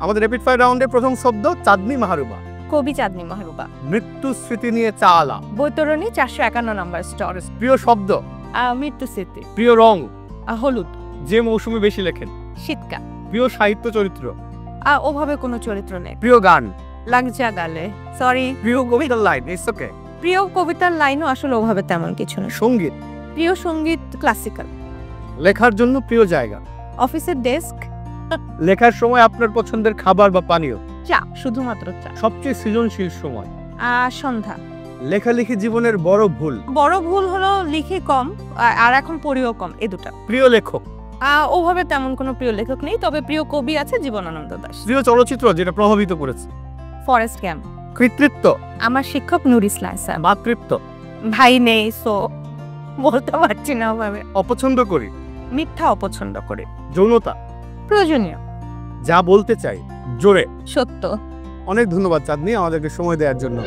আমাদের rapid fire রাউন্ডে প্রথম শব্দ চাঁদনি মাহরুবা। কবি চাঁদনি মাহরুবা। মৃত্যু স্মৃতি নিয়ে চা আলা। বৈতরণী 451 নম্বর স্টল। প্রিয় শব্দ মৃত্যু স্মৃতি। প্রিয় রং হলুদ। যে মৌসুমে বেশি লেখেন। শীতকাল। প্রিয় সাহিত্য চরিত্র। ওভাবে কোনো চরিত্র নেই। প্রিয় গান। লাগজা গালে। সরি। প্রিয় কবিতার লাইন। It's okay. প্রিয় কবিতার লাইনও আসলে ওভাবে তেমন কিছু না। সঙ্গীত। প্রিয় সঙ্গীত ক্লাসিক্যাল। লেখার জন্য প্রিয় জায়গা। অফিসের ডেস্ক। লেখার সময় আপনার পছন্দের খাবার বা পানীয়। চা, শুধুমাত্র চা। সবচেয়ে সৃজনশীল সময়। সন্ধ্যা। লেখালেখি জীবনের বড় ভুল। বড় ভুল হলো লিখি কম আর এখন পড়িও কম, এই দুটা। প্রিয় লেখক। ওভাবে তেমন কোনো প্রিয় লেখক নেই, তবে প্রিয় কবি আছে জীবনানন্দ দাশ। প্রিয় চলচ্চিত্র যেটা প্রভাবিত করেছে। Forest camp. কৃতিত্ব। আমার শিক্ষক নুর ইসলাম স্যার। মাতৃত্ব। ভাই নেই, সো বলতে পারছি না ওভাবে। অপছন্দ করি। মিথ্যা অপছন্দ করি। যৌনতা। প্রয়োজনীয়। যা বলতে চাই জোরে। সত্য। অনেক ধন্যবাদ চাঁদনি আমাদেরকে সময় দেওয়ার জন্য।